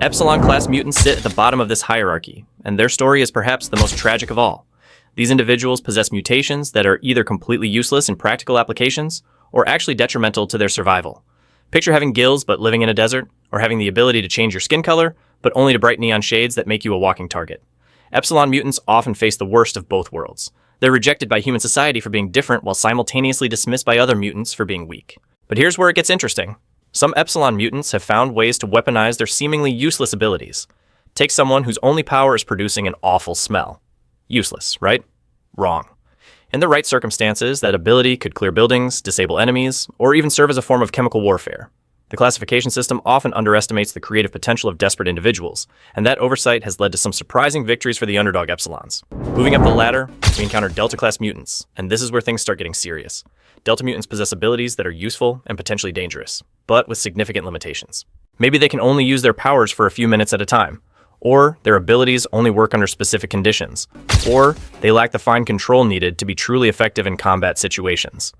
Epsilon-class mutants sit at the bottom of this hierarchy, and their story is perhaps the most tragic of all. These individuals possess mutations that are either completely useless in practical applications, or actually detrimental to their survival. Picture having gills but living in a desert, or having the ability to change your skin color, but only to bright neon shades that make you a walking target. Epsilon mutants often face the worst of both worlds. They're rejected by human society for being different while simultaneously dismissed by other mutants for being weak. But here's where it gets interesting. Some Epsilon mutants have found ways to weaponize their seemingly useless abilities. Take someone whose only power is producing an awful smell. Useless, right? Wrong. In the right circumstances, that ability could clear buildings, disable enemies, or even serve as a form of chemical warfare. The classification system often underestimates the creative potential of desperate individuals, and that oversight has led to some surprising victories for the underdog Epsilons. Moving up the ladder, we encounter Delta-class mutants, and this is where things start getting serious. Delta mutants possess abilities that are useful and potentially dangerous, but with significant limitations. Maybe they can only use their powers for a few minutes at a time, or their abilities only work under specific conditions, or they lack the fine control needed to be truly effective in combat situations.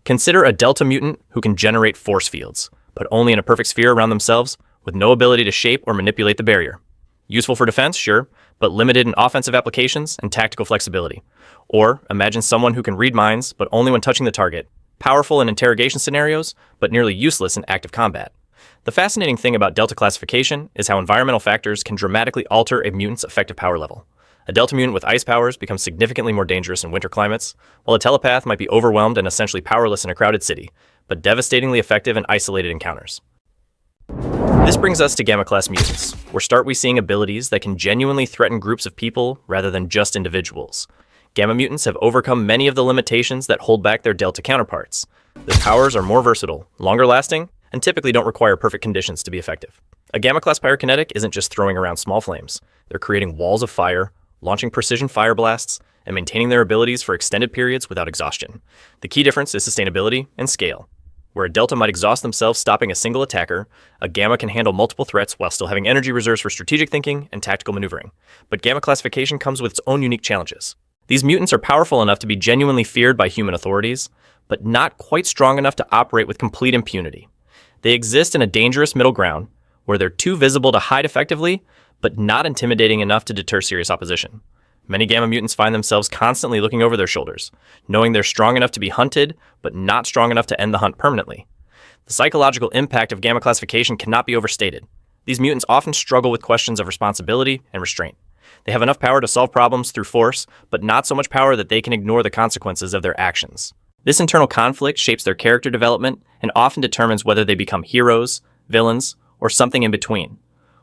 Consider a Delta mutant who can generate force fields, but only in a perfect sphere around themselves, with no ability to shape or manipulate the barrier. Useful for defense, sure, but limited in offensive applications and tactical flexibility. Or imagine someone who can read minds, but only when touching the target. Powerful in interrogation scenarios, but nearly useless in active combat. The fascinating thing about Delta classification is how environmental factors can dramatically alter a mutant's effective power level. A Delta mutant with ice powers becomes significantly more dangerous in winter climates, while a telepath might be overwhelmed and essentially powerless in a crowded city, but devastatingly effective in isolated encounters. This brings us to Gamma-class mutants, where start we seeing abilities that can genuinely threaten groups of people rather than just individuals. Gamma mutants have overcome many of the limitations that hold back their Delta counterparts. Their powers are more versatile, longer lasting, and typically don't require perfect conditions to be effective. A Gamma-class pyrokinetic isn't just throwing around small flames. They're creating walls of fire, launching precision fire blasts, and maintaining their abilities for extended periods without exhaustion. The key difference is sustainability and scale. Where a Delta might exhaust themselves stopping a single attacker, a Gamma can handle multiple threats while still having energy reserves for strategic thinking and tactical maneuvering. But Gamma classification comes with its own unique challenges. These mutants are powerful enough to be genuinely feared by human authorities, but not quite strong enough to operate with complete impunity. They exist in a dangerous middle ground, where they're too visible to hide effectively, but not intimidating enough to deter serious opposition. Many Gamma mutants find themselves constantly looking over their shoulders, knowing they're strong enough to be hunted, but not strong enough to end the hunt permanently. The psychological impact of Gamma classification cannot be overstated. These mutants often struggle with questions of responsibility and restraint. They have enough power to solve problems through force, but not so much power that they can ignore the consequences of their actions. This internal conflict shapes their character development and often determines whether they become heroes, villains, or something in between.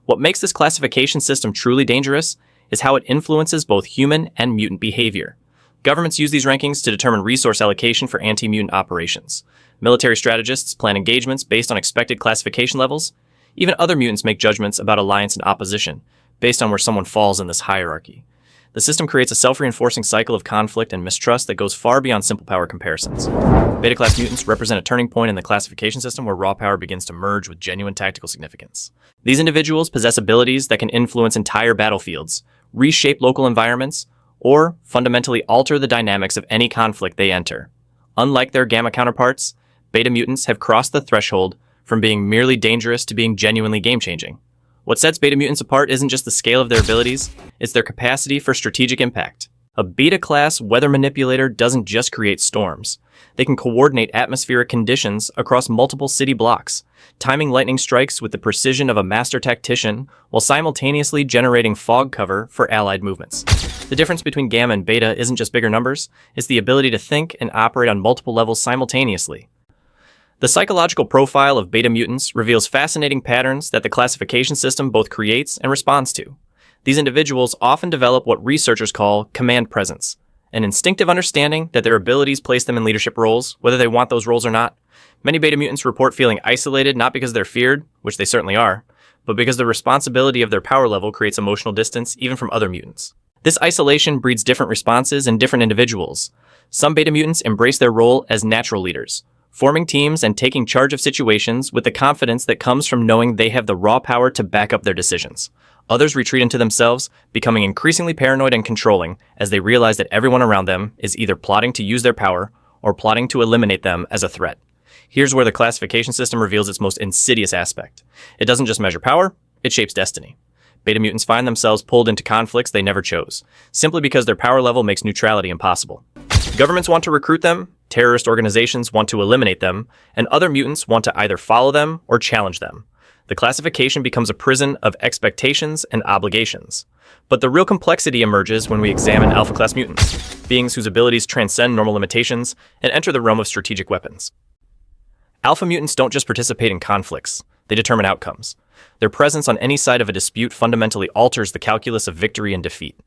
What makes this classification system truly dangerous is how it influences both human and mutant behavior. Governments use these rankings to determine resource allocation for anti-mutant operations. Military strategists plan engagements based on expected classification levels. Even other mutants make judgments about alliance and opposition, based on where someone falls in this hierarchy. The system creates a self-reinforcing cycle of conflict and mistrust that goes far beyond simple power comparisons. Beta-class mutants represent a turning point in the classification system where raw power begins to merge with genuine tactical significance. These individuals possess abilities that can influence entire battlefields, reshape local environments, or fundamentally alter the dynamics of any conflict they enter. Unlike their Gamma counterparts, Beta mutants have crossed the threshold from being merely dangerous to being genuinely game-changing. What sets Beta mutants apart isn't just the scale of their abilities, it's their capacity for strategic impact. A Beta-class weather manipulator doesn't just create storms. They can coordinate atmospheric conditions across multiple city blocks, timing lightning strikes with the precision of a master tactician while simultaneously generating fog cover for allied movements. The difference between Gamma and Beta isn't just bigger numbers, it's the ability to think and operate on multiple levels simultaneously. The psychological profile of Beta mutants reveals fascinating patterns that the classification system both creates and responds to. These individuals often develop what researchers call command presence, an instinctive understanding that their abilities place them in leadership roles, whether they want those roles or not. Many Beta mutants report feeling isolated not because they're feared, which they certainly are, but because the responsibility of their power level creates emotional distance even from other mutants. This isolation breeds different responses in different individuals. Some Beta mutants embrace their role as natural leaders, forming teams and taking charge of situations with the confidence that comes from knowing they have the raw power to back up their decisions. Others retreat into themselves, becoming increasingly paranoid and controlling as they realize that everyone around them is either plotting to use their power or plotting to eliminate them as a threat. Here's where the classification system reveals its most insidious aspect. It doesn't just measure power, it shapes destiny. Beta mutants find themselves pulled into conflicts they never chose, simply because their power level makes neutrality impossible. Governments want to recruit them, terrorist organizations want to eliminate them, and other mutants want to either follow them or challenge them. The classification becomes a prison of expectations and obligations. But the real complexity emerges when we examine alpha-class mutants, beings whose abilities transcend normal limitations and enter the realm of strategic weapons. Alpha mutants don't just participate in conflicts, they determine outcomes. Their presence on any side of a dispute fundamentally alters the calculus of victory and defeat.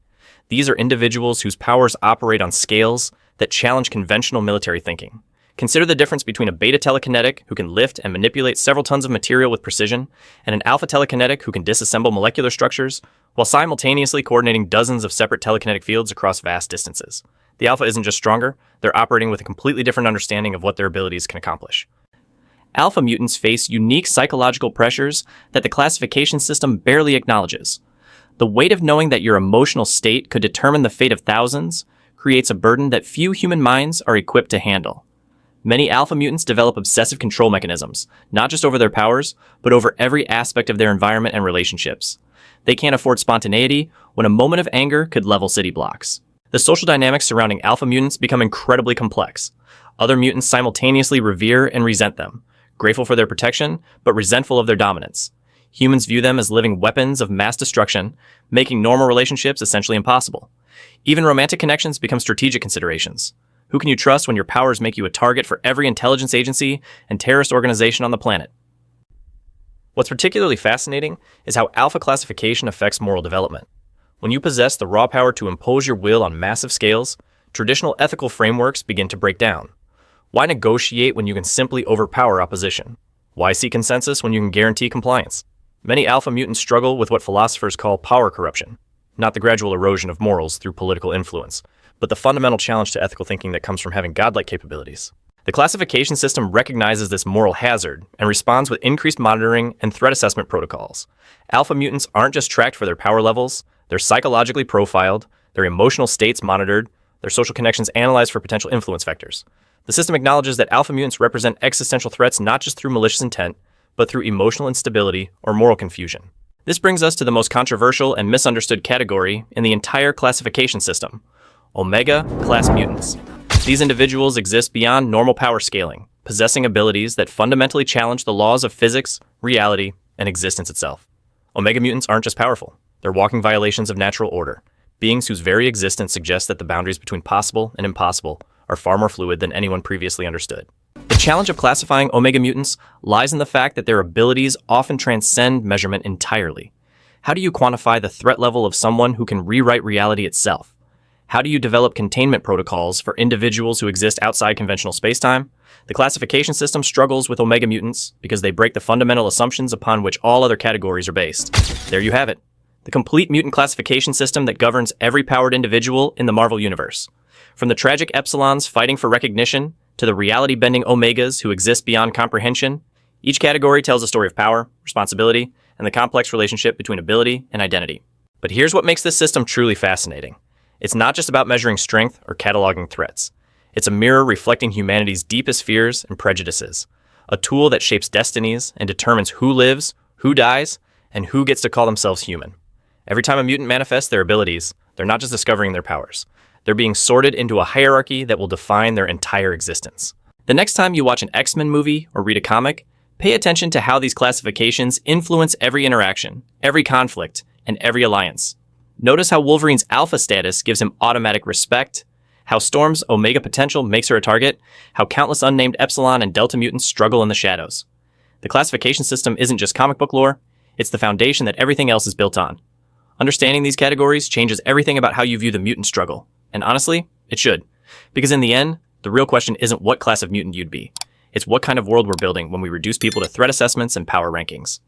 These are individuals whose powers operate on scales that challenge conventional military thinking. Consider the difference between a beta telekinetic who can lift and manipulate several tons of material with precision, and an alpha telekinetic who can disassemble molecular structures while simultaneously coordinating dozens of separate telekinetic fields across vast distances. The alpha isn't just stronger, they're operating with a completely different understanding of what their abilities can accomplish. Alpha mutants face unique psychological pressures that the classification system barely acknowledges. The weight of knowing that your emotional state could determine the fate of thousands creates a burden that few human minds are equipped to handle. Many alpha mutants develop obsessive control mechanisms, not just over their powers, but over every aspect of their environment and relationships. They can't afford spontaneity when a moment of anger could level city blocks. The social dynamics surrounding alpha mutants become incredibly complex. Other mutants simultaneously revere and resent them, grateful for their protection, but resentful of their dominance. Humans view them as living weapons of mass destruction, making normal relationships essentially impossible. Even romantic connections become strategic considerations. Who can you trust when your powers make you a target for every intelligence agency and terrorist organization on the planet? What's particularly fascinating is how alpha classification affects moral development. When you possess the raw power to impose your will on massive scales, traditional ethical frameworks begin to break down. Why negotiate when you can simply overpower opposition? Why seek consensus when you can guarantee compliance? Many alpha mutants struggle with what philosophers call power corruption, not the gradual erosion of morals through political influence, but the fundamental challenge to ethical thinking that comes from having godlike capabilities. The classification system recognizes this moral hazard and responds with increased monitoring and threat assessment protocols. Alpha mutants aren't just tracked for their power levels, they're psychologically profiled, their emotional states monitored, their social connections analyzed for potential influence vectors. The system acknowledges that alpha mutants represent existential threats not just through malicious intent, but through emotional instability or moral confusion. This brings us to the most controversial and misunderstood category in the entire classification system: Omega-class mutants. These individuals exist beyond normal power scaling, possessing abilities that fundamentally challenge the laws of physics, reality, and existence itself. Omega mutants aren't just powerful, they're walking violations of natural order, beings whose very existence suggests that the boundaries between possible and impossible are far more fluid than anyone previously understood. The challenge of classifying Omega mutants lies in the fact that their abilities often transcend measurement entirely. How do you quantify the threat level of someone who can rewrite reality itself? How do you develop containment protocols for individuals who exist outside conventional spacetime? The classification system struggles with Omega mutants because they break the fundamental assumptions upon which all other categories are based. There you have it, the complete mutant classification system that governs every powered individual in the Marvel Universe. From the tragic Epsilons fighting for recognition to the reality-bending Omegas who exist beyond comprehension, each category tells a story of power, responsibility, and the complex relationship between ability and identity. But here's what makes this system truly fascinating. It's not just about measuring strength or cataloging threats. It's a mirror reflecting humanity's deepest fears and prejudices, a tool that shapes destinies and determines who lives, who dies, and who gets to call themselves human. Every time a mutant manifests their abilities, they're not just discovering their powers. They're being sorted into a hierarchy that will define their entire existence. The next time you watch an X-Men movie or read a comic, pay attention to how these classifications influence every interaction, every conflict, and every alliance. Notice how Wolverine's alpha status gives him automatic respect, how Storm's Omega potential makes her a target, how countless unnamed Epsilon and Delta mutants struggle in the shadows. The classification system isn't just comic book lore, it's the foundation that everything else is built on. Understanding these categories changes everything about how you view the mutant struggle. And honestly, it should. Because in the end, the real question isn't what class of mutant you'd be. It's what kind of world we're building when we reduce people to threat assessments and power rankings.